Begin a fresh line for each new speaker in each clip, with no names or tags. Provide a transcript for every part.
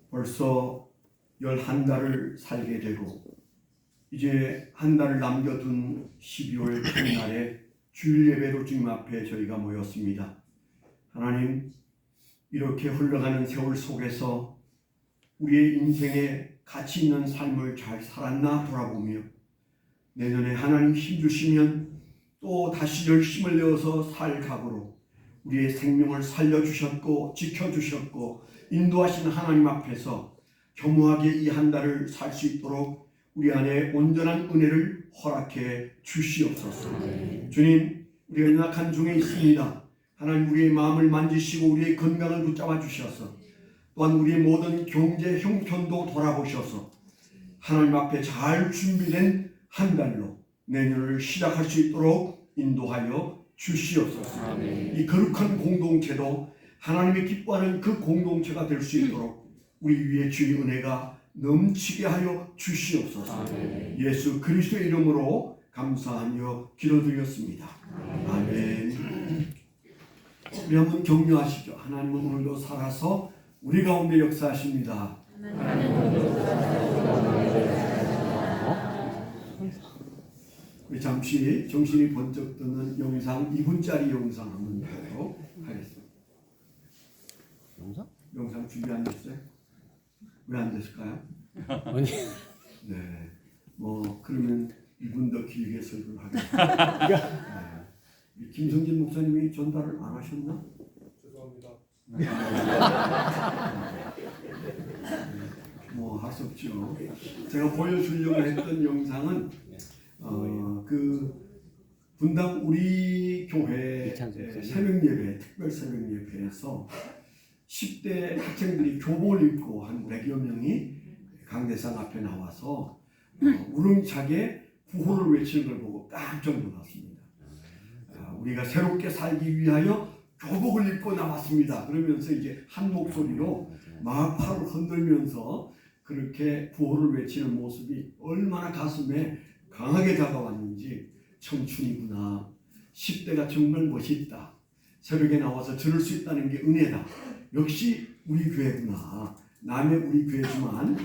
벌써 11달을 살게 되고 이제 한 달을 남겨둔 12월 첫날에 주일 예배로 주님 앞에 저희가 모였습니다. 하나님, 이렇게 흘러가는 세월 속에서 우리의 인생에 가치 있는 삶을 잘 살았나 돌아보며 내년에 하나님 힘주시면 또 다시 열심을 내어서 살 각오로 우리의 생명을 살려주셨고 지켜주셨고 인도하신 하나님 앞에서 겸허하게 이 한 달을 살 수 있도록 우리 안에 온전한 은혜를 허락해 주시옵소서. 주님, 우리가 연약한 중에 있습니다. 하나님, 우리의 마음을 만지시고 우리의 건강을 붙잡아 주셔서 또한 우리의 모든 경제 형편도 돌아보셔서 하나님 앞에 잘 준비된 한 달로 내년을 시작할 수 있도록 인도하여 주시옵소서. 아멘. 이 거룩한 공동체도 하나님의 기뻐하는 그 공동체가 될 수 있도록 우리 위에 주의 은혜가 넘치게 하여 주시옵소서. 아멘. 예수 그리스도의 이름으로 감사하며 기도드렸습니다. 아멘. 우리 한번 격려하시죠. 하나님은 오늘도 살아서 우리 가운데 역사하십니다. 우리 잠시 정신이 번쩍 드는 영상 2분짜리 영상 한번 보도록 하겠습니다. 영상 준비 안 됐어요? 왜 안 됐을까요?
아니.
네, 그러면 2분 더 길게 설교를 하겠습니다. 네. 김성진 목사님이 전달을 안 하셨나?
죄송합니다.
할 수 없죠. 제가 보여주려고 했던 영상은 그 분당 우리 교회 새벽 예배, 특별 새벽 예배에서 10대 학생들이 교복을 입고 한 100여 명이 강대상 앞에 나와서 우렁차게 구호를 외치는 걸 보고 깜짝 놀랐습니다. 우리가 새롭게 살기 위하여 교복을 입고 나왔습니다. 그러면서 이제 한 목소리로 막 팔을 흔들면서 그렇게 구호를 외치는 모습이 얼마나 가슴에 강하게 다가왔는지, 청춘이구나, 10대가 정말 멋있다, 새벽에 나와서 들을 수 있다는 게 은혜다, 역시 우리 교회구나, 남의 우리 교회지만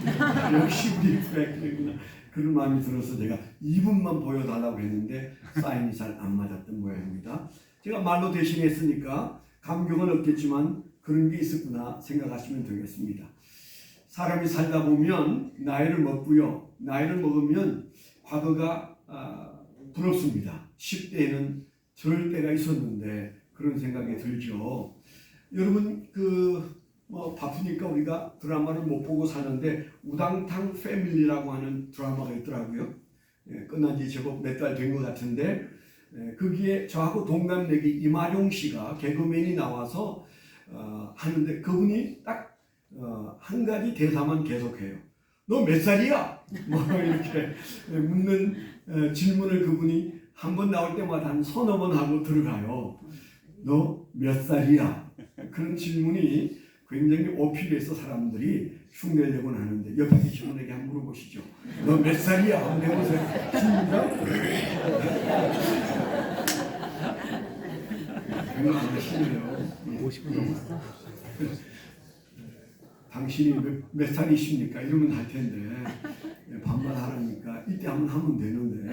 역시 우리 교회구나, 그런 마음이 들어서 제가 2분만 보여달라고 했는데 사인이 잘 안 맞았던 모양입니다. 제가 말로 대신했으니까 감격은 없겠지만 그런 게 있었구나 생각하시면 되겠습니다. 사람이 살다 보면 나이를 먹고요, 나이를 먹으면 과거가 부럽습니다. 10대에는 저럴 때가 있었는데 그런 생각이 들죠. 여러분, 바쁘니까 우리가 드라마를 못 보고 사는데 우당탕 패밀리라고 하는 드라마가 있더라고요. 끝난 지 제법 몇 달 된 것 같은데 거기에 저하고 동갑내기 이마룡 씨가 개그맨이 나와서 하는데 그분이 딱 한 가지 대사만 계속해요. 너 몇 살이야? 이렇게 묻는 질문을 그분이 한 번 나올 때마다 한 서너 번 하고 들어가요. 너 몇 살이야? 그런 질문이 굉장히 어필해서 사람들이 흉내내곤 하는데 옆에 계신 분에게 한번 물어보시죠. 너 몇 살이야? 한번 해보세요. 굉장히 멋있네요.
50분 넘었어.
당신이 몇 살이십니까? 이러면 할 텐데 반말하라니까 이때 한번 하면 되는데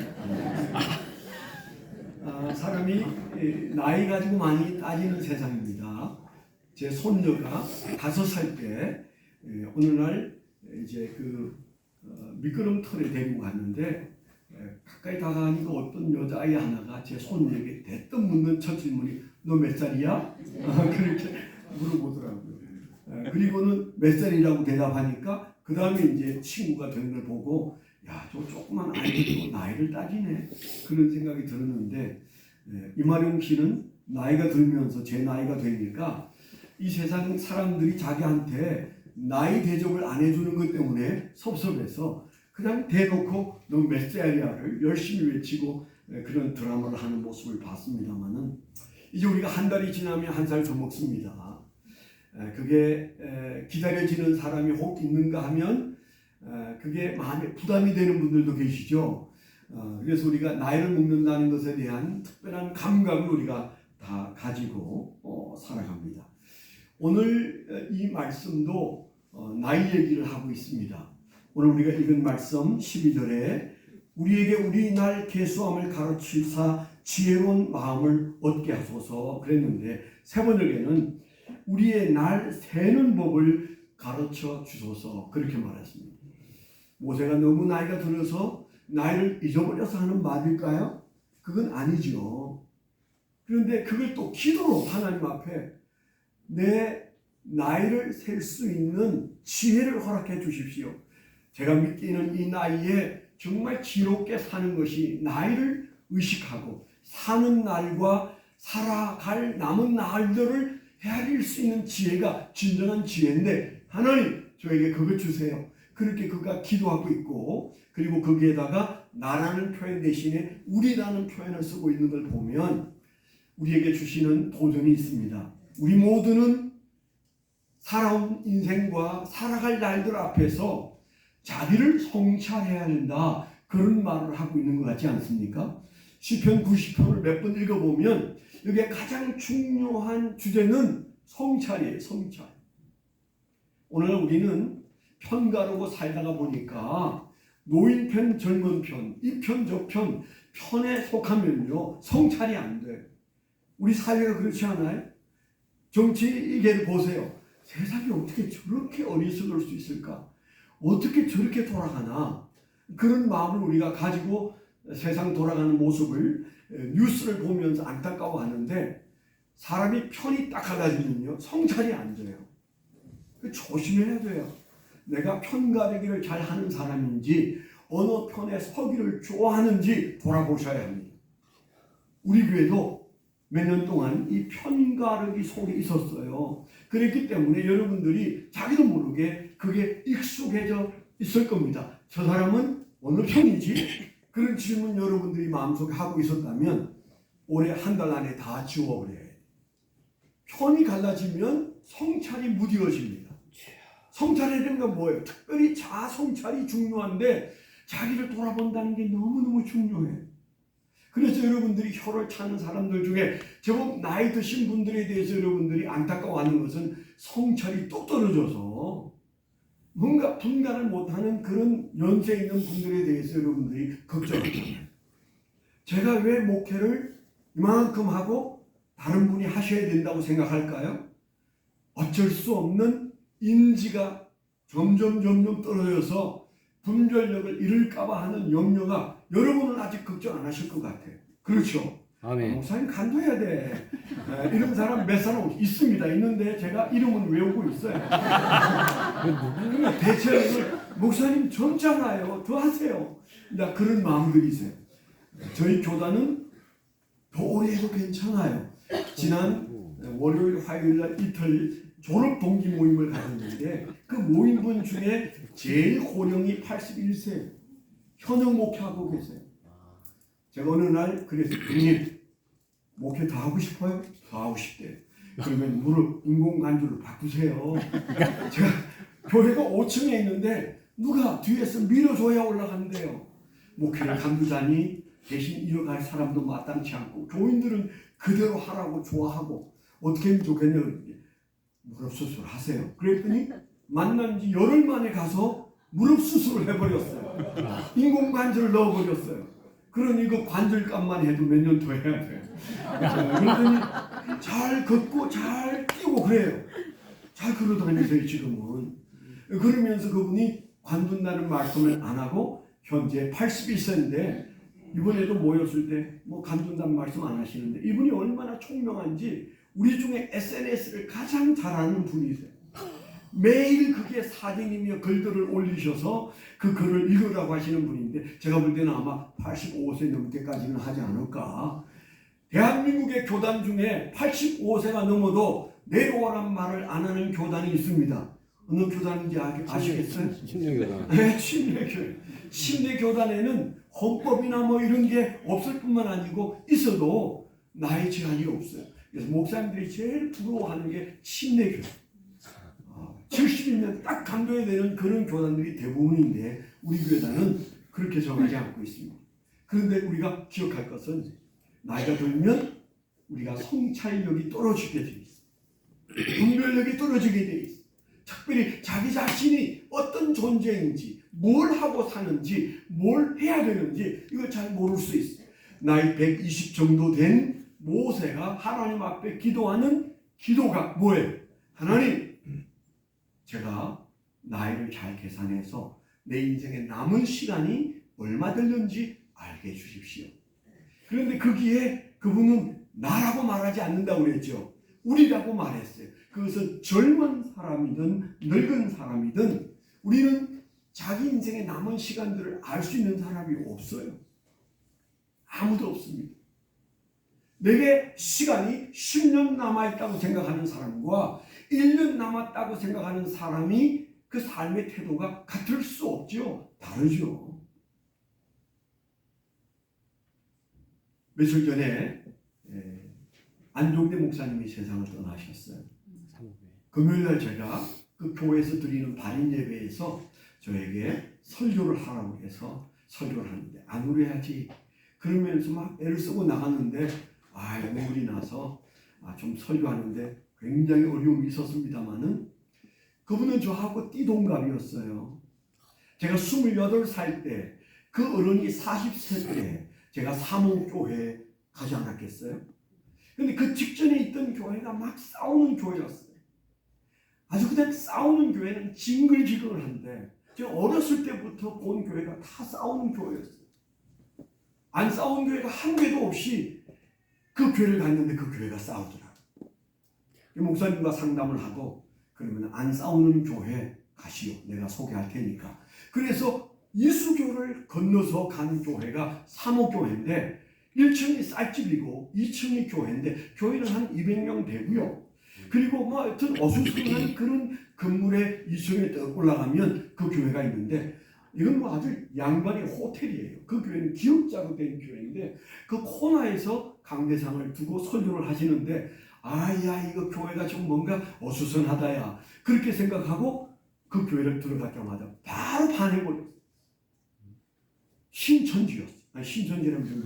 사람이 나이 가지고 많이 따지는 세상입니다. 제 손녀가 5살 때 어느 날 이제 미끄럼틀에 데리고 갔는데 가까이 다가가니까 어떤 여자아이 하나가 제 손녀에게 대뜸 묻는 첫 질문이 너 몇 살이야? 그렇게 물어보더라고요. 그리고는 몇 살이라고 대답하니까 그 다음에 이제 친구가 되는 걸 보고 야, 저 조그만 아이들도 나이를 따지네, 그런 생각이 들었는데 이마룡 씨는 나이가 들면서 제 나이가 되니까 이 세상 사람들이 자기한테 나이 대접을 안 해주는 것 때문에 섭섭해서 그냥 대놓고 너 몇 살이야를 열심히 외치고 그런 드라마를 하는 모습을 봤습니다만은 이제 우리가 한 달이 지나면 한 살 더 먹습니다. 그게 기다려지는 사람이 혹 있는가 하면 그게 마음에 부담이 되는 분들도 계시죠. 그래서 우리가 나이를 먹는다는 것에 대한 특별한 감각을 우리가 다 가지고 살아갑니다. 오늘 이 말씀도 나이 얘기를 하고 있습니다. 오늘 우리가 읽은 말씀 12절에 우리에게 우리 날 계수함을 가르치사 지혜로운 마음을 얻게 하소서 그랬는데 세 번역에는 우리의 날 세는 법을 가르쳐 주소서 그렇게 말했습니다. 모세가 너무 나이가 들어서 나이를 잊어버려서 하는 말일까요? 그건 아니죠. 그런데 그걸 또 기도로 하나님 앞에 내 나이를 셀 수 있는 지혜를 허락해 주십시오. 제가 믿기는 이 나이에 정말 지롭게 사는 것이 나이를 의식하고 사는 날과 살아갈 남은 날들을 헤아릴 수 있는 지혜가 진정한 지혜인데 하나님 저에게 그것 주세요. 그렇게 그가 기도하고 있고 그리고 거기에다가 나라는 표현 대신에 우리라는 표현을 쓰고 있는 걸 보면 우리에게 주시는 도전이 있습니다. 우리 모두는 살아온 인생과 살아갈 날들 앞에서 자기를 성찰해야 한다 그런 말을 하고 있는 것 같지 않습니까? 시편 90편을 몇 번 읽어보면 여기에 가장 중요한 주제는 성찰이에요. 성찰. 오늘 우리는 편가르고 살다가 보니까 노인편, 젊은편, 이편, 저편, 편에 속하면요 성찰이 안 돼요. 우리 사회가 그렇지 않아요? 정치 이게 보세요. 세상이 어떻게 저렇게 어리석을 수 있을까? 어떻게 저렇게 돌아가나? 그런 마음을 우리가 가지고 세상 돌아가는 모습을 뉴스를 보면서 안타까워하는데 사람이 편이 딱 갈라지면요 성찰이 안 돼요. 조심해야 돼요. 내가 편가르기를 잘 하는 사람인지 어느 편에 서기를 좋아하는지 돌아보셔야 합니다. 우리 교회도 몇 년 동안 이 편가르기 속에 있었어요. 그랬기 때문에 여러분들이 자기도 모르게 그게 익숙해져 있을 겁니다. 저 사람은 어느 편이지? 그런 질문 여러분들이 마음속에 하고 있었다면 올해 한 달 안에 다 지워버려야 해요. 편이 갈라지면 성찰이 무뎌집니다. 성찰해야 되는 건 뭐예요? 특별히 자아 성찰이 중요한데 자기를 돌아본다는 게 너무너무 중요해요. 그래서 여러분들이 혀를 차는 사람들 중에 제법 나이 드신 분들에 대해서 여러분들이 안타까워하는 것은 성찰이 뚝 떨어져서 뭔가 분간을 못하는 그런 연세 있는 분들에 대해서 여러분들이 걱정합니다. 제가 왜 목회를 이만큼 하고 다른 분이 하셔야 된다고 생각할까요? 어쩔 수 없는 인지가 점점 떨어져서 분별력을 잃을까봐 하는 염려가 여러분은 아직 걱정 안 하실 것 같아요. 그렇죠?
아멘.
목사님 간도해야 돼. 이런 사람 몇 사람 있습니다. 있는데 제가 이름은 외우고 있어요. 대체로 목사님 젊잖아요. 더 하세요. 나 그런 마음들이 있어요. 저희 교단은 더 오래 해도 괜찮아요. 지난 월요일 화요일 날 이틀 졸업 동기 모임을 가졌는데 그 모임분 중에 제일 고령이 81세 현역 목회하고 계세요. 제가 어느 날 그래서 형님 목회 더 하고 싶어요? 더 하고 싶대요. 그러면 무릎 인공관절로 바꾸세요. 제가 교회가 5층에 있는데 누가 뒤에서 밀어줘야 올라가는데요. 목회를 간두자니 대신 이어갈 사람도 마땅치 않고 교인들은 그대로 하라고 좋아하고 어떻게 하면 좋겠냐고 무릎 수술 하세요. 그랬더니 만난 지 열흘 만에 가서 무릎 수술을 해버렸어요. 인공관절을 넣어버렸어요. 그러니 그 관절값만 해도 몇 년 더 해야 돼요. 그러더니 잘 걷고 잘 뛰고 그래요. 잘 걸어다니세요 지금은. 그러면서 그분이 관둔다는 말씀을 안 하고 현재 81세인데 이번에도 모였을 때 뭐 관둔다는 말씀 안 하시는데 이분이 얼마나 총명한지 우리 중에 SNS를 가장 잘하는 분이세요. 매일 그게 사진이며 글들을 올리셔서 그 글을 읽으라고 하시는 분인데 제가 볼 때는 아마 85세 넘게까지는 하지 않을까. 대한민국의 교단 중에 85세가 넘어도 내려오란 말을 안 하는 교단이 있습니다. 어느 교단인지 아시겠어요?
침례교단.
네, 침례교회. 침례교단에는 헌법이나 뭐 이런 게 없을 뿐만 아니고 있어도 나이 제한이 없어요. 그래서 목사님들이 제일 부러워하는 게 침례교회. 70이면 딱 간도해야 되는 그런 교단들이 대부분인데 우리 교단은 그렇게 정하지 않고 있습니다. 그런데 우리가 기억할 것은 나이가 들면 우리가 성찰력이 떨어지게 돼 있어요. 분별력이 떨어지게 돼 있어요. 특별히 자기 자신이 어떤 존재인지, 뭘 하고 사는지, 뭘 해야 되는지 이걸 잘 모를 수 있어요. 나이 120 정도 된 모세가 하나님 앞에 기도하는 기도가 뭐예요? 하나님, 제가 나이를 잘 계산해서 내 인생에 남은 시간이 얼마 되는지 알게 해주십시오. 그런데 거기에 그분은 나라고 말하지 않는다고 그랬죠. 우리라고 말했어요. 그것은 젊은 사람이든 늙은 사람이든 우리는 자기 인생의 남은 시간들을 알 수 있는 사람이 없어요. 아무도 없습니다. 내게 시간이 10년 남아있다고 생각하는 사람과 1년 남았다고 생각하는 사람이 그 삶의 태도가 같을 수 없죠. 다르죠. 며칠 전에 안종대 목사님이 세상을 떠나셨어요. 금요일날 제가 그 교회에서 드리는 발인 예배에서 저에게 설교를 하라고 해서 설교를 하는데 안 울어야지 그러면서 막 애를 쓰고 나갔는데 눈물이 나서 좀 설교하는데 굉장히 어려움이 있었습니다만은 그분은 저하고 띠동갑이었어요. 제가 28살 때 그 어른이 40세 때 제가 사목교회에 가지 않았겠어요? 근데 그 직전에 있던 교회가 막 싸우는 교회였어요. 아주 그냥 싸우는 교회는 징글징글한데 제가 어렸을 때부터 본 교회가 다 싸우는 교회였어요. 안 싸운 교회가 한 개도 없이 그 교회를 갔는데 그 교회가 싸우더라고요. 목사님과 상담을 하고 그러면 안 싸우는 교회 가시오. 내가 소개할 테니까. 그래서 이수교를 건너서 간 교회가 사목교회인데 1층이 쌀집이고 2층이 교회인데 교회는 한 200명 되고요. 그리고 하여튼 어수선한 그런 건물에 2층에 딱 올라가면 그 교회가 있는데 이건 아주 양반의 호텔이에요. 그 교회는 기역자로 된 교회인데 그 코너에서 강대상을 두고 설교를 하시는데 이거 교회가 좀 뭔가 어수선하다야 그렇게 생각하고 그 교회를 들어가자마자 바로 반해버렸어요. 신천지였어요. 신천지라면 좀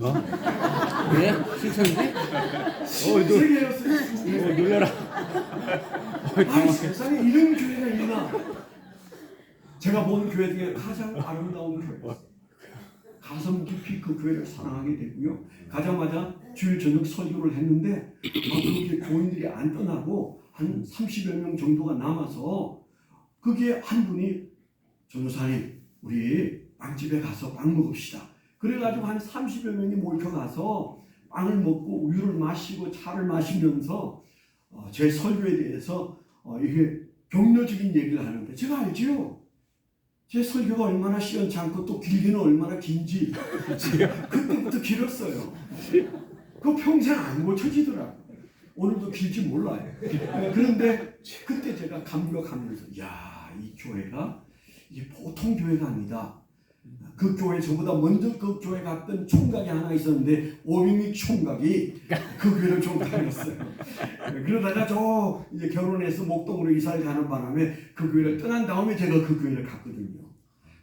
왜? 신천지?
신세계였어요.
놀래라.
세상에 이런 교회가 있나? 제가 본 교회 중에 가장 아름다운 교회였어요. 가슴 깊이 그 교회를 사랑하게 되고요. 가자마자 주일 저녁 설교를 했는데 거기에 교인들이 안 떠나고 한 30여 명 정도가 남아서 거기에 한 분이 전도사님 우리 빵집에 가서 빵 먹읍시다. 그래가지고 한 30여 명이 모여가서 빵을 먹고 우유를 마시고 차를 마시면서 제 설교에 대해서 이게 격려적인 얘기를 하는데 제가 알지요. 제 설교가 얼마나 시원찮고 또 길기는 얼마나 긴지 그때부터 길었어요. 그 평생 안 고쳐지더라고요. 오늘도 길지 몰라요. 그런데 그때 제가 감격하면서 이 교회가 이게 보통 교회가 아니다. 그 교회 저보다 먼저 그 교회 갔던 총각이 하나 있었는데 오병익 총각이 그 교회를 좀 다녔어요. 그러다가 이제 결혼해서 목동으로 이사를 가는 바람에 그 교회를 떠난 다음에 제가 그 교회를 갔거든요.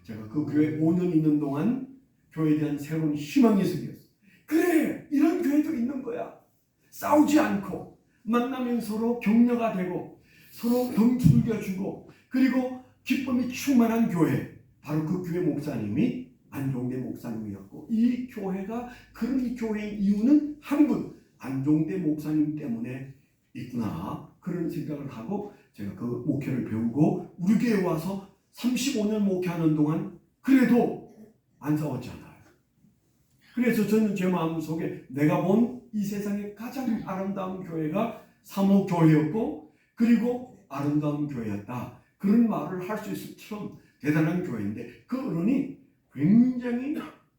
제가 그 교회 5년 있는 동안 교회에 대한 새로운 희망이 생겼어요. 그래, 이런 교회도 있는 거야. 싸우지 않고 만나면 서로 격려가 되고 서로 덤tur겨주고 그리고 기쁨이 충만한 교회. 바로 그 교회 목사님이 안종대 목사님이었고 이 교회가 그런 교회인 이유는 한 분 안종대 목사님 때문에 있구나 그런 생각을 하고 제가 그 목회를 배우고 우리 교회에 와서 35년 목회하는 동안 그래도 안 싸웠잖아요. 그래서 저는 제 마음속에 내가 본 이 세상에 가장 아름다운 교회가 사목교회였고 그리고 아름다운 교회였다. 그런 말을 할 수 있을 처럼 대단한 교회인데 그 어른이 굉장히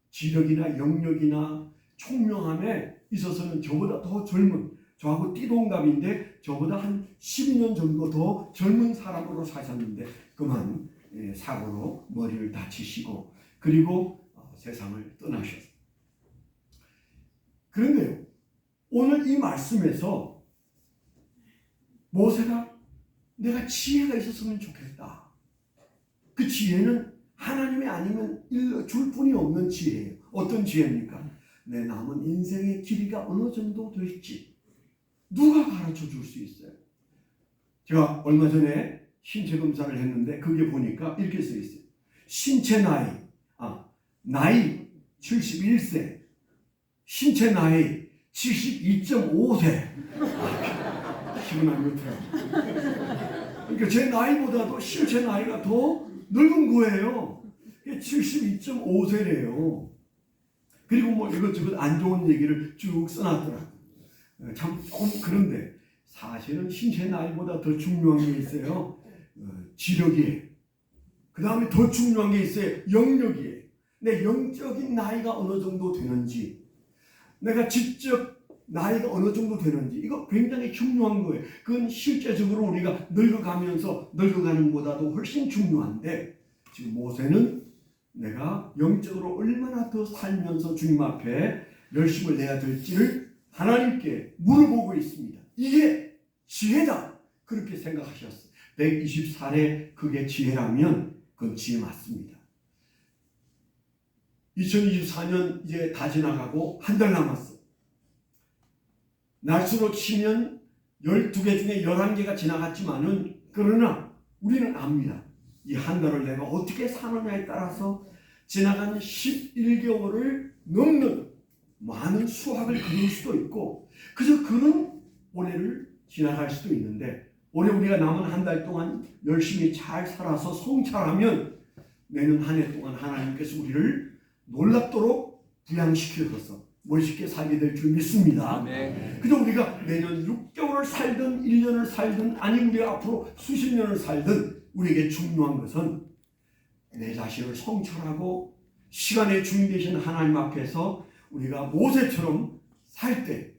지력이나 영력이나 총명함에 있어서는 저보다 더 젊은 저하고 띠동갑인데 저보다 한 12년 정도 더 젊은 사람으로 사셨는데 그만 사고로 머리를 다치시고 그리고 세상을 떠나셨어요. 그런데요 오늘 이 말씀에서 모세가 내가 지혜가 있었으면 좋겠다. 그 지혜는 하나님이 아니면 일러줄 분이 없는 지혜예요. 어떤 지혜입니까? 내 남은 인생의 길이가 어느 정도 될지 누가 가르쳐 줄 수 있어요? 제가 얼마 전에 신체 검사를 했는데 그게 보니까 이렇게 써 있어요. 신체 나이 71세, 신체 나이 72.5세. 기분 안 좋더라고요. 그러니까 제 나이보다도 신체 나이가 더 늙은 거예요. 72.5세래요. 그리고 뭐 이것저것 안 좋은 얘기를 쭉 써놨더라고요. 참 조금 그런데 사실은 신체 나이보다 더 중요한 게 있어요. 지력이에요. 그 다음에 더 중요한 게 있어요. 영역이에요. 내 영적인 나이가 어느 정도 되는지, 내가 지적 나이가 어느 정도 되는지, 이거 굉장히 중요한 거예요. 그건 실제적으로 우리가 늙어가면서 늙어가는 것보다도 훨씬 중요한데, 지금 모세는 내가 영적으로 얼마나 더 살면서 주님 앞에 열심을 내야 될지를 하나님께 물어보고 있습니다. 이게 지혜다. 그렇게 생각하셨어요. 120살에 그게 지혜라면 그건 지혜 맞습니다. 2024년 이제 다 지나가고 한 달 남았어. 날수로 치면 12개 중에 11개가 지나갔지만은 그러나 우리는 압니다. 이 한 달을 내가 어떻게 사느냐에 따라서 지나간 11개월을 넘는 많은 수학을 그릴 수도 있고 그저 그런 올해를 지나갈 수도 있는데 올해 우리가 남은 한 달 동안 열심히 잘 살아서 성찰하면 내년 한 해 동안 하나님께서 우리를 놀랍도록 부양시켜서 멋있게 살게 될 줄 믿습니다.
네.
그저 우리가 내년 6개월을 살든 1년을 살든 아니 우리가 앞으로 수십 년을 살든 우리에게 중요한 것은 내 자신을 성찰하고 시간의 주인 되신 하나님 앞에서 우리가 모세처럼 살 때,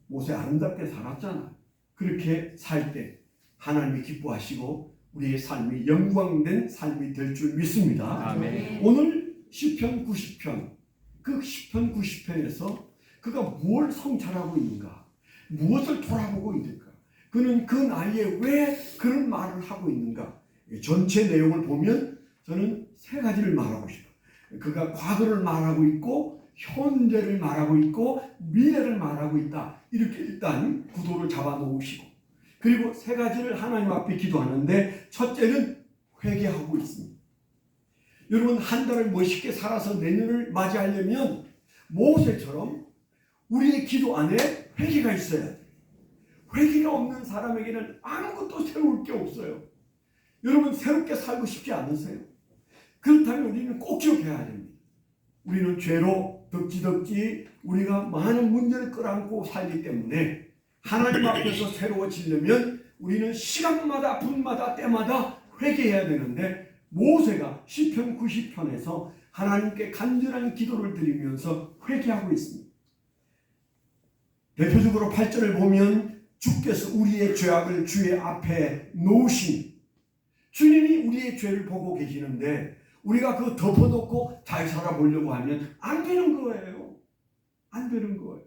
모세 아름답게 살았잖아. 그렇게 살 때 하나님이 기뻐하시고 우리의 삶이 영광된 삶이 될 줄 믿습니다.
아멘.
오늘 시편 90편, 그 시편 90편에서 그가 무엇을 성찰하고 있는가? 무엇을 돌아보고 있는가? 그는 그 나이에 왜 그런 말을 하고 있는가? 전체 내용을 보면 저는 세 가지를 말하고 싶어요. 그가 과거를 말하고 있고 현재를 말하고 있고 미래를 말하고 있다. 이렇게 일단 구도를 잡아 놓으시고 그리고 세 가지를 하나님 앞에 기도하는데 첫째는 회개하고 있습니다. 여러분 한 달을 멋있게 살아서 내년을 맞이하려면 모세처럼 우리의 기도 안에 회개가 있어야 돼요. 회개가 없는 사람에게는 아무것도 새로울 게 없어요. 여러분 새롭게 살고 싶지 않으세요? 그렇다면 우리는 꼭 기억해야 됩니다. 우리는 죄로 덕지덕지 우리가 많은 문제를 끌어안고 살기 때문에 하나님 앞에서 새로워지려면 우리는 시간마다 분마다 때마다 회개해야 되는데 모세가 시편 90편에서 하나님께 간절한 기도를 드리면서 회개하고 있습니다. 대표적으로 8절을 보면 주께서 우리의 죄악을 주의 앞에 놓으신 주님이 우리의 죄를 보고 계시는데 우리가 그거 덮어놓고 잘 살아보려고 하면 안 되는 거예요. 안 되는 거예요.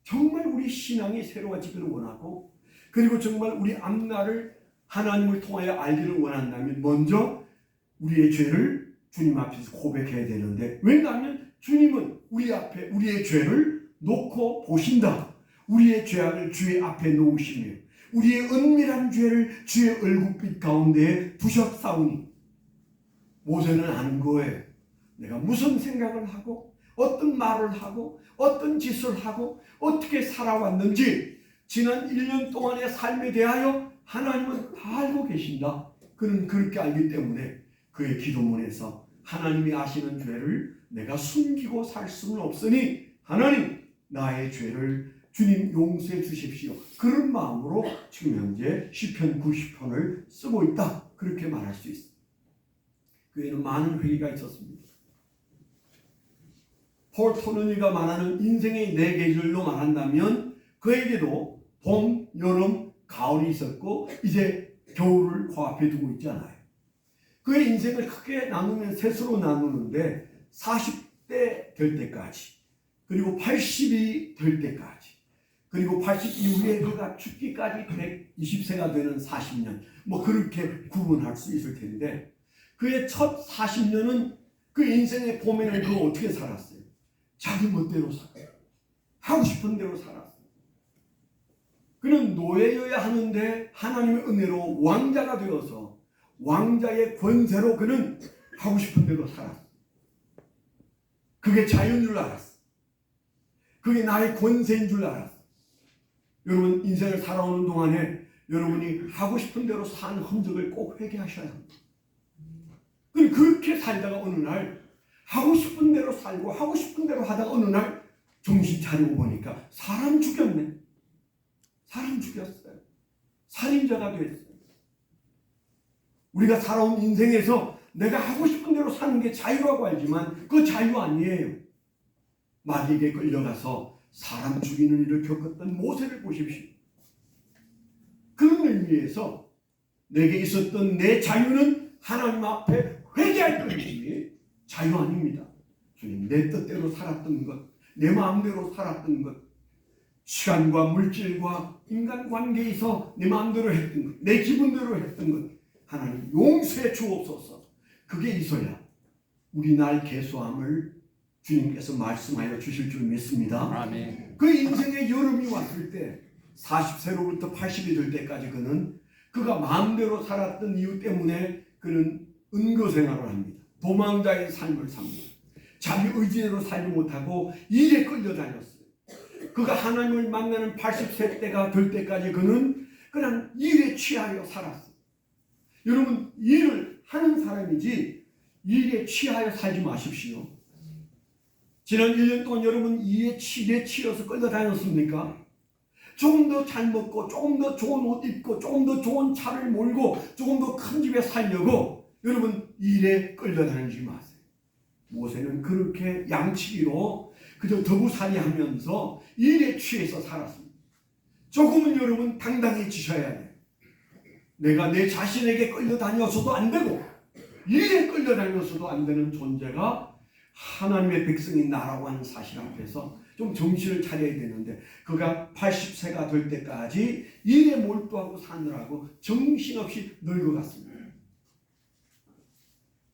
정말 우리 신앙이 새로워지기를 원하고 그리고 정말 우리 앞날을 하나님을 통하여 알기를 원한다면 먼저 우리의 죄를 주님 앞에서 고백해야 되는데 왜냐하면 주님은 우리 앞에 우리의 죄를 놓고 보신다. 우리의 죄악을 주의 앞에 놓으시며 우리의 은밀한 죄를 주의 얼굴빛 가운데에 두셨사오니 모세는 아는 거예요. 내가 무슨 생각을 하고 어떤 말을 하고 어떤 짓을 하고 어떻게 살아왔는지 지난 1년 동안의 삶에 대하여 하나님은 다 알고 계신다. 그는 그렇게 알기 때문에 그의 기도문에서 하나님이 아시는 죄를 내가 숨기고 살 수는 없으니 하나님 나의 죄를 주님 용서해 주십시오. 그런 마음으로 지금 현재 시편 90편을 쓰고 있다. 그렇게 말할 수 있습니다. 그에는 많은 회의가 있었습니다. 폴 토너니가 말하는 인생의 4계절로 말한다면 그에게도 봄, 여름, 가을이 있었고 이제 겨울을 코앞에 두고 있잖아요. 그의 인생을 크게 나누면 셋으로 나누는데 40대 될 때까지 그리고 80이 될 때까지 그리고 80 이후에 그가 죽기까지 120세가 되는 40년 뭐 그렇게 구분할 수 있을 텐데 그의 첫 40년은 그 인생의 봄에는 그가 어떻게 살았어요? 자기 멋대로 살았어요. 하고 싶은 대로 살았어요. 그는 노예여야 하는데 하나님의 은혜로 왕자가 되어서 왕자의 권세로 그는 하고 싶은 대로 살았어. 그게 자유인 줄 알았어. 그게 나의 권세인 줄 알았어. 여러분 인생을 살아오는 동안에 여러분이 하고 싶은 대로 산 흔적을 꼭 회개하셔야 합니다. 그렇게 살다가 어느 날 하고 싶은 대로 살고 하고 싶은 대로 하다가 어느 날 정신 차리고 보니까 사람 죽였네. 사람 죽였어요. 살인자가 됐어요. 우리가 살아온 인생에서 내가 하고 싶은 대로 사는 게 자유라고 알지만 그 자유 아니에요. 마귀에게 끌려가서 사람 죽이는 일을 겪었던 모세를 보십시오. 그런 의미에서 내게 있었던 내 자유는 하나님 앞에 회개할 것이지 자유 아닙니다. 주님, 내 뜻대로 살았던 것, 내 마음대로 살았던 것, 시간과 물질과 인간관계에서 내 마음대로 했던 것, 내 기분대로 했던 것, 하나님 용서해 주옵소서. 그게 있어야 우리 날 개수함을 주님께서 말씀하여 주실 줄 믿습니다.
아멘.
그 인생의 여름이 왔을 때 40세로부터 80이 될 때까지 그는 그가 마음대로 살았던 이유 때문에 그는 은거생활을 합니다. 도망자의 삶을 삽니다. 자기 의지대로 살지 못하고 일에 끌려다녔어요. 그가 하나님을 만나는 80세 때가 될 때까지 그는 그냥 일에 취하여 살았어요. 여러분 일을 하는 사람이지 일에 취하여 살지 마십시오. 지난 1년 동안 여러분 일에 치여서 끌려다녔습니까? 조금 더 잘 먹고 조금 더 좋은 옷 입고 조금 더 좋은 차를 몰고 조금 더 큰 집에 살려고 여러분 일에 끌려다니지 마세요. 모세는 그렇게 양치기로 그저 더부살이하면서 일에 취해서 살았습니다. 조금은 여러분 당당해지셔야 돼요. 내가 내 자신에게 끌려다녀서도 안 되고 일에 끌려다녀서도 안 되는 존재가 하나님의 백성인 나라고 하는 사실 앞에서 좀 정신을 차려야 되는데 그가 80세가 될 때까지 일에 몰두하고 사느라고 정신없이 늙어갔습니다.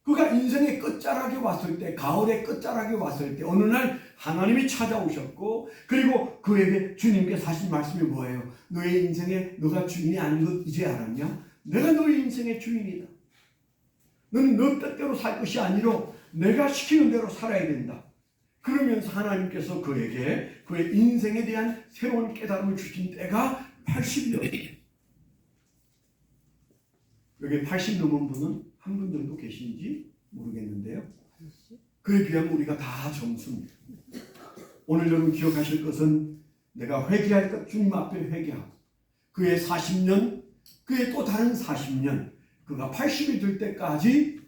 그가 인생의 끝자락에 왔을 때, 가을의 끝자락에 왔을 때 어느 날 하나님이 찾아오셨고 그리고 그에게 주님께서 하신 말씀이 뭐예요? 너의 인생에 너가 주인이 아닌 것 이제 알았냐? 내가 너의 인생의 주인이다. 너는 너 뜻대로 살 것이 아니라 내가 시키는 대로 살아야 된다. 그러면서 하나님께서 그에게 그의 인생에 대한 새로운 깨달음을 주신 때가 80이었어요. 여기 80 넘은 분은 한 분 정도 계신지 모르겠는데요. 그에 비하면 우리가 다 젊습니다. 오늘 여러분 기억하실 것은 내가 회개할 것 주님 앞에 회개하고 그의 40년, 그의 또 다른 40년, 그가 80이 될 때까지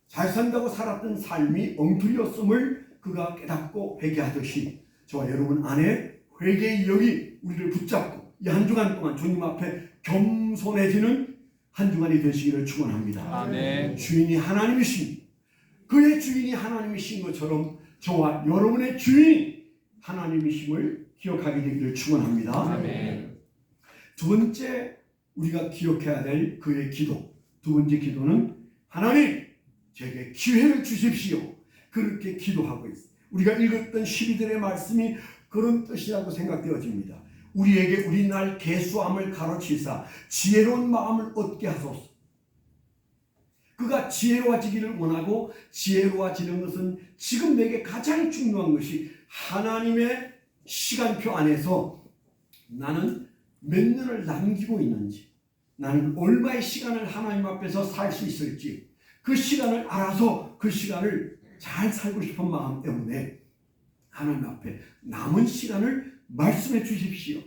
잘 산다고 살았던 삶이 엉터리였음을 그가 깨닫고 회개하듯이 저와 여러분 안에 회개의 영이 우리를 붙잡고 이 한 주간 동안 주님 앞에 겸손해지는 한 주간이 되시기를 축원합니다.
아멘.
주인이 하나님이신 그의 주인이 하나님이신 것처럼 저와 여러분의 주인이 하나님이심을 기억하게 되기를 축원합니다.
아멘.
두 번째 우리가 기억해야 될 그의 기도. 두 번째 기도는 하나님 제게 기회를 주십시오. 그렇게 기도하고 있어요. 우리가 읽었던 12절의 말씀이 그런 뜻이라고 생각되어집니다. 우리에게 우리 날 계수함을 가르치사 지혜로운 마음을 얻게 하소서. 그가 지혜로워지기를 원하고 지혜로워지는 것은 지금 내게 가장 중요한 것이 하나님의 시간표 안에서 나는 몇 년을 남기고 있는지, 나는 얼마의 시간을 하나님 앞에서 살 수 있을지 그 시간을 알아서 그 시간을 잘 살고 싶은 마음 때문에 하나님 앞에 남은 시간을 말씀해 주십시오.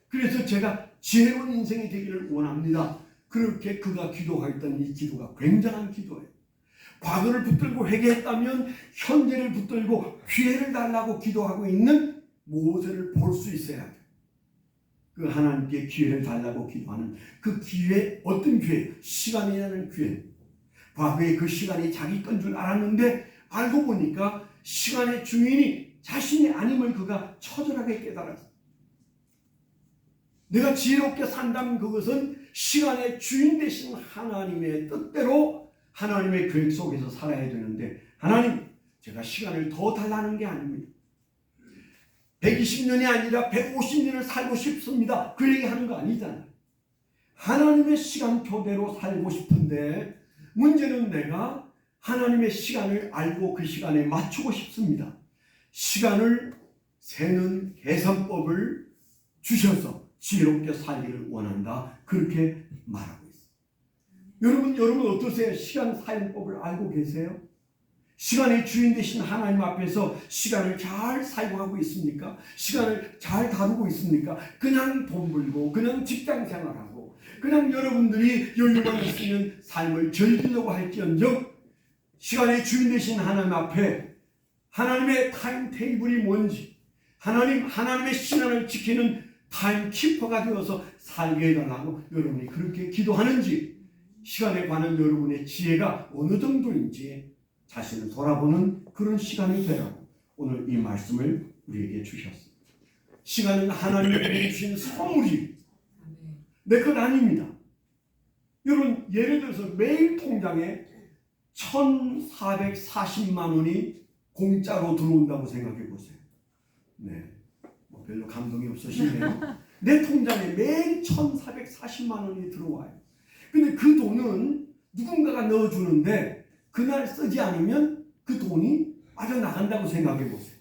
그래서 제가 지혜로운 인생이 되기를 원합니다. 그렇게 그가 기도했던 이 기도가 굉장한 기도예요. 과거를 붙들고 회개했다면 현재를 붙들고 기회를 달라고 기도하고 있는 모세를 볼 수 있어야 돼요. 그 하나님께 기회를 달라고 기도하는 그 기회, 어떤 기회? 시간이라는 기회. 과거에 그 시간이 자기 건 줄 알았는데 알고 보니까 시간의 주인이 자신이 아님을 그가 처절하게 깨달았어요. 내가 지혜롭게 산다면 그것은 시간의 주인 되신 하나님의 뜻대로 하나님의 계획 속에서 살아야 되는데 하나님 제가 시간을 더 달라는 게 아닙니다. 120년이 아니라 150년을 살고 싶습니다. 그 얘기하는 거 아니잖아요. 하나님의 시간표대로 살고 싶은데 문제는 내가 하나님의 시간을 알고 그 시간에 맞추고 싶습니다. 시간을 세는 계산법을 주셔서 지혜롭게 살기를 원한다. 그렇게 말하고 있습니다. 여러분 어떠세요? 시간 사용법을 알고 계세요? 시간의 주인 되신 하나님 앞에서 시간을 잘 사용하고 있습니까? 시간을 잘 다루고 있습니까? 그냥 돈 벌고 그냥 직장 생활하고 그냥 여러분들이 여유만 있으면 삶을 즐기려고 할지언정 시간의 주인 되신 하나님 앞에 하나님의 타임 테이블이 뭔지 하나님의 시간을 지키는 타임키퍼가 되어서 살게 해달라고 여러분이 그렇게 기도하는지 시간에 관한 여러분의 지혜가 어느 정도인지 자신을 돌아보는 그런 시간이 되라고 오늘 이 말씀을 우리에게 주셨습니다. 시간은 하나님이 주신 선물이 내 것 아닙니다. 여러분 예를 들어서 매일 통장에 1,440만 원이 공짜로 들어온다고 생각해 보세요. 네, 뭐 별로 감동이 없으시네요. 내 통장에 매일 1,440만 원이 들어와요. 근데 그 돈은 누군가가 넣어주는데 그날 쓰지 않으면 그 돈이 빠져나간다고 생각해 보세요.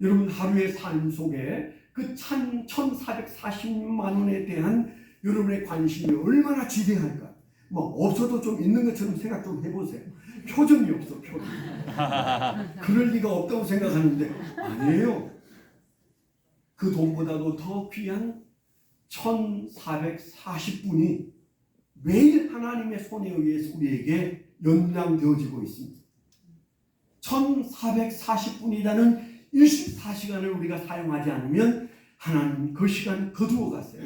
여러분 하루의 삶 속에 그 1,440만 원에 대한 여러분의 관심이 얼마나 지대할까? 뭐 없어도 좀 있는 것처럼 생각 좀 해보세요. 표정이 없어, 표정. 그럴 리가 없다고 생각하는데 아니에요. 그 돈보다도 더 귀한 1,440분이 매일 하나님의 손에 의해서 우리에게 연장되어지고 있습니다. 1,440분이라는 24시간을 우리가 사용하지 않으면 하나님 그 시간 거두어 갔어요.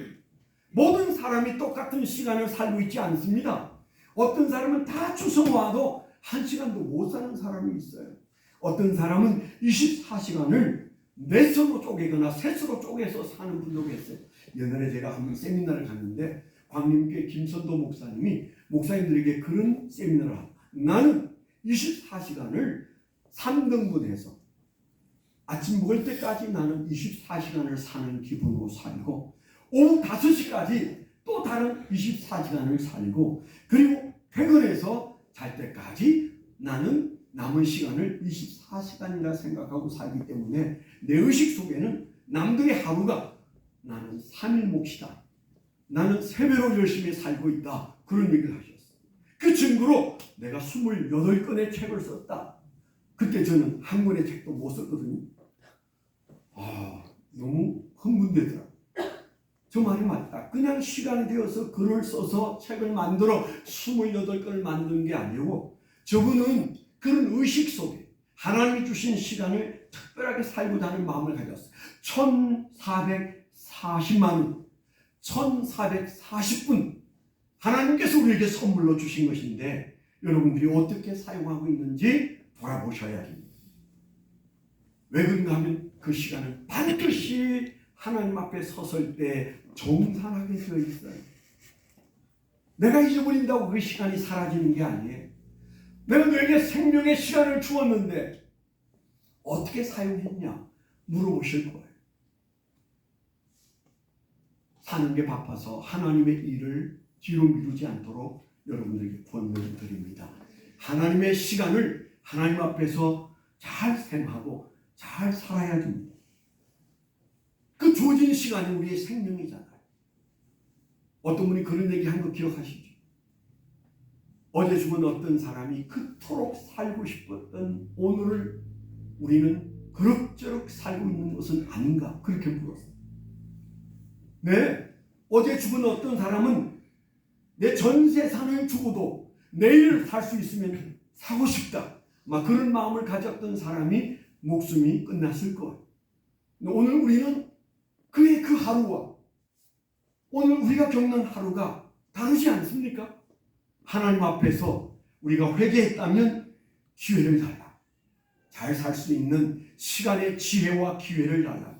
모든 사람이 똑같은 시간을 살고 있지 않습니다. 어떤 사람은 다 추성와도 1시간도 못 사는 사람이 있어요. 어떤 사람은 24시간을 넷으로 쪼개거나 셋으로 쪼개서 사는 분도 계세요. 옛날에 제가 한번 세미나를 갔는데 광림교회 김선도 목사님이 목사님들에게 그런 세미나를 하고 나는 24시간을 3등분해서 아침 먹을 때까지 나는 24시간을 사는 기분으로 살고 오후 5시까지 또 다른 24시간을 살고 그리고 퇴근해서 잘 때까지 나는 남은 시간을 24시간이라 생각하고 살기 때문에 내 의식 속에는 남들의 하루가 나는 3일 몫이다. 나는 3배로 열심히 살고 있다. 그런 얘기를 하셨어요. 그 증거로 내가 28권의 책을 썼다. 그때 저는 한 권의 책도 못 썼거든요. 너무 흥분되더라고요. 저 말이 맞다. 그냥 시간이 되어서 글을 써서 책을 만들어 28권을 만든 게 아니고 저분은 그런 의식 속에 하나님이 주신 시간을 특별하게 살고자 하는 마음을 가졌어요. 1,440만 원, 1,440분 하나님께서 우리에게 선물로 주신 것인데 여러분들이 어떻게 사용하고 있는지 돌아보셔야 합니다. 왜 그런가 하면 그 시간은 반드시 하나님 앞에 섰을 때 정산하게 되어 있어요. 내가 잊어버린다고 그 시간이 사라지는 게 아니에요. 내가 너에게 생명의 시간을 주었는데 어떻게 사용했냐 물어보실 거예요. 사는 게 바빠서 하나님의 일을 뒤로 미루지 않도록 여러분들에게 권면을 드립니다. 하나님의 시간을 하나님 앞에서 잘 생각하고 잘 살아야 됩니다. 그 주어진 시간이 우리의 생명이잖아요. 어떤 분이 그런 얘기 한 거 기억하시죠? 어제 죽은 어떤 사람이 그토록 살고 싶었던 오늘을 우리는 그럭저럭 살고 있는 것은 아닌가 그렇게 물었어요. 네, 어제 죽은 어떤 사람은 내 전 재산을 주고도 내일 살 수 있으면 사고 싶다. 막 그런 마음을 가졌던 사람이 목숨이 끝났을 거예요. 오늘 우리는 그의 그 하루와 오늘 우리가 겪는 하루가 다르지 않습니까? 하나님 앞에서 우리가 회개했다면 기회를 달라. 잘 살 수 있는 시간의 지혜와 기회를 달라.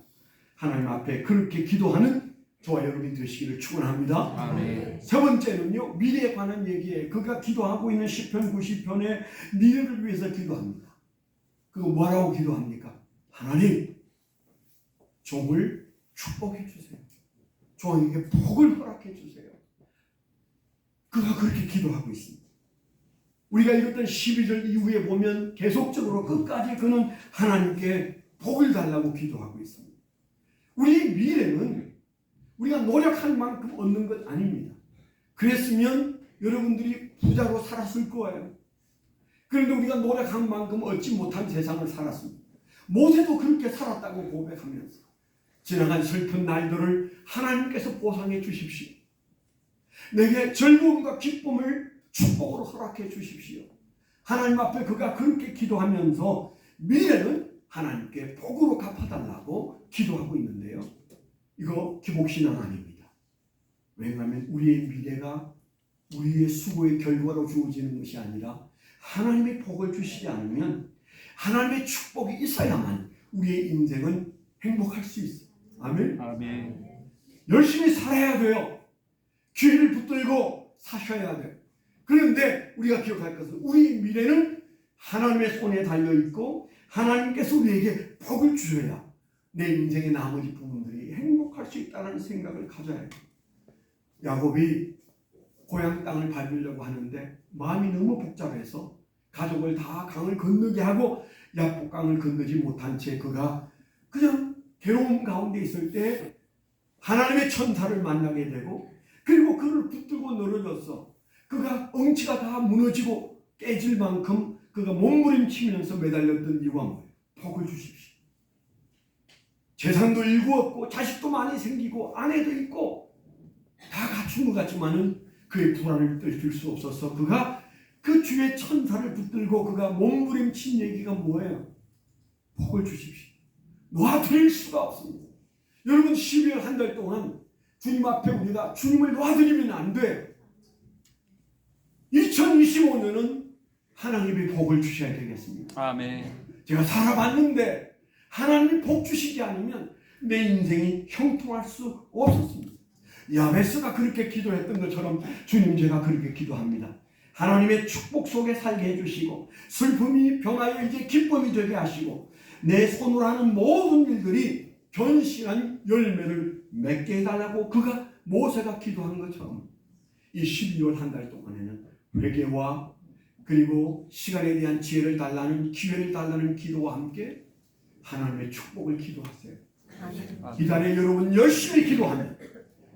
하나님 앞에 그렇게 기도하는 저와 여러분이 되시기를 축원합니다.
아멘.
세 번째는요, 미래에 관한 얘기에 그가 기도하고 있는 시편 90편의 미래를 위해서 기도합니다. 그거 뭐라고 기도합니까? 하나님, 종을 축복해 주세요. 종에게 복을 허락해 주세요. 그가 그렇게 기도하고 있습니다. 우리가 읽었던 12절 이후에 보면 계속적으로 끝까지 그는 하나님께 복을 달라고 기도하고 있습니다. 우리의 미래는 우리가 노력할 만큼 얻는 것 아닙니다. 그랬으면 여러분들이 부자로 살았을 거예요. 그런데 우리가 노력한 만큼 얻지 못한 세상을 살았습니다. 모세도 그렇게 살았다고 고백하면서 지나간 슬픈 날들을 하나님께서 보상해 주십시오. 내게 즐거움과 기쁨을 축복으로 허락해 주십시오. 하나님 앞에 그가 그렇게 기도하면서 미래는 하나님께 복으로 갚아달라고 기도하고 있는데요. 이거 기복신앙 아닙니다. 왜냐하면 우리의 미래가 우리의 수고의 결과로 주어지는 것이 아니라 하나님의 복을 주시지 않으면 하나님의 축복이 있어야만 우리의 인생은 행복할 수 있어요. 아멘.
아멘.
열심히 살아야 돼요. 귀를 붙들고 사셔야 돼요. 그런데 우리가 기억할 것은 우리의 미래는 하나님의 손에 달려있고 하나님께서 우리에게 복을 주셔야 내 인생의 나머지 부분들이 행복할 수 있다는 생각을 가져야 해요. 야곱이 고향 땅을 밟으려고 하는데 마음이 너무 복잡해서 가족을 다 강을 건너게 하고 야복강을 건너지 못한 채 그가 그냥 괴로움 가운데 있을 때 하나님의 천사를 만나게 되고 그리고 그를 붙들고 늘어졌어. 그가 엉치가 다 무너지고 깨질 만큼 그가 몸부림치면서 매달렸던 이유가 뭐예요? 복을 주십시오. 재산도 일구었고 자식도 많이 생기고 아내도 있고 다 갖춘 것 같지만은 그의 불안을 떨칠 수 없어서 그가 그 주의 천사를 붙들고 그가 몸부림친 얘기가 뭐예요? 복을 주십시오. 놓아드릴 수가 없습니다. 여러분 12월 한 달 동안 주님 앞에 우리가 주님을 놓아드리면 안 돼. 2025년은 하나님의 복을 주셔야 되겠습니다.
아멘.
제가 살아봤는데 하나님이 복 주시지 않으면 내 인생이 형통할 수 없었습니다. 야베스가 그렇게 기도했던 것처럼 주님 제가 그렇게 기도합니다. 하나님의 축복 속에 살게 해주시고 슬픔이 변하여 이제 기쁨이 되게 하시고 내 손으로 하는 모든 일들이 견실한 열매를 맺게 해달라고 그가 모세가 기도한 것처럼 이 12월 한 달 동안에는 회개와 그리고 시간에 대한 지혜를 달라는 기회를 달라는 기도와 함께 하나님의 축복을 기도하세요. 기다려 여러분 열심히 기도하면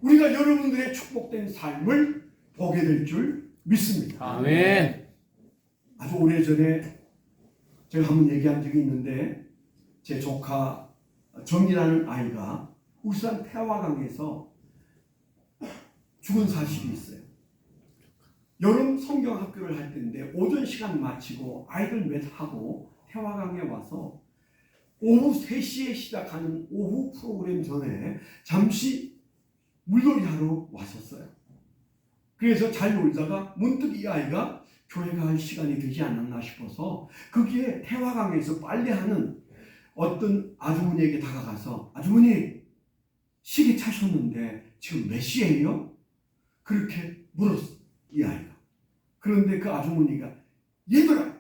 우리가 여러분들의 축복된 삶을 보게 될 줄 믿습니다.
아멘.
아주 오래전에 제가 한번 얘기한 적이 있는데 제 조카 정이라는 아이가 울산 태화강에서 죽은 사실이 있어요. 여름 성경학교를 할 때인데 오전 시간 마치고 아이들 몇 하고 태화강에 와서 오후 3시에 시작하는 오후 프로그램 전에 잠시 물놀이 하러 왔었어요. 그래서 잘 놀다가 문득 이 아이가 교회 갈 시간이 되지 않았나 싶어서 거기에 태화강에서 빨래하는 어떤 아주머니에게 다가가서 아주머니 시계 차셨는데 지금 몇 시예요? 그렇게 물었어 이 아이가. 그런데 그 아주머니가 얘들아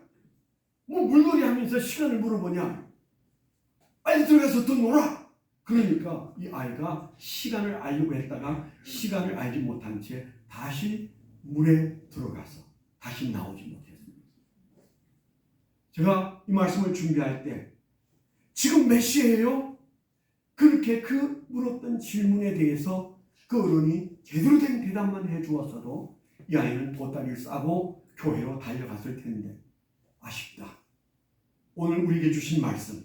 뭐 물놀이 하면서 시간을 물어보냐 빨리 들어가서 더 놀아. 그러니까 이 아이가 시간을 알려고 했다가 시간을 알지 못한 채 다시 물에 들어가서 다시 나오지 못했습니다. 제가 이 말씀을 준비할 때 지금 몇 시예요? 그렇게 그 물었던 질문에 대해서 그 어른이 제대로 된 대답만 해주었어도 이 아이는 보따리를 싸고 교회로 달려갔을 텐데 아쉽다. 오늘 우리에게 주신 말씀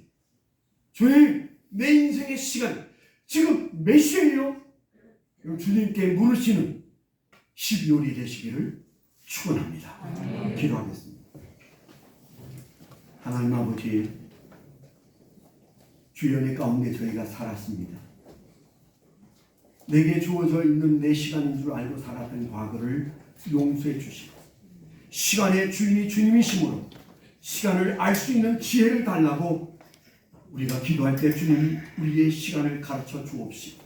주님 내 인생의 시간 지금 몇 시예요? 주님께 물으시는 12월이 되시기를 축원합니다. 기도하겠습니다. 하나님 아버지 주연의 가운데 저희가 살았습니다. 내게 주어져 있는 내 시간인 줄 알고 살았던 과거를 용서해 주시고 시간의 주인이 주님이시므로 시간을 알 수 있는 지혜를 달라고 우리가 기도할 때 주님 우리의 시간을 가르쳐 주옵시고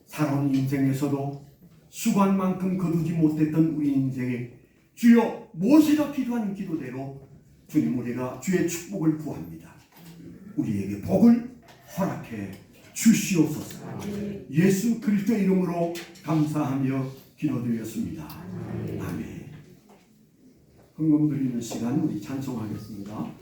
살아온 인생에서도 수고한 만큼 거두지 못했던 우리 인생에 주여 모세가 기도한 기도대로 주님 우리가 주의 축복을 구합니다. 우리에게 복을 허락해 주시옵소서. 예수 그리스도 이름으로 감사하며 기도드렸습니다. 아멘. 헌금 드리는 시간 우리 찬송하겠습니다.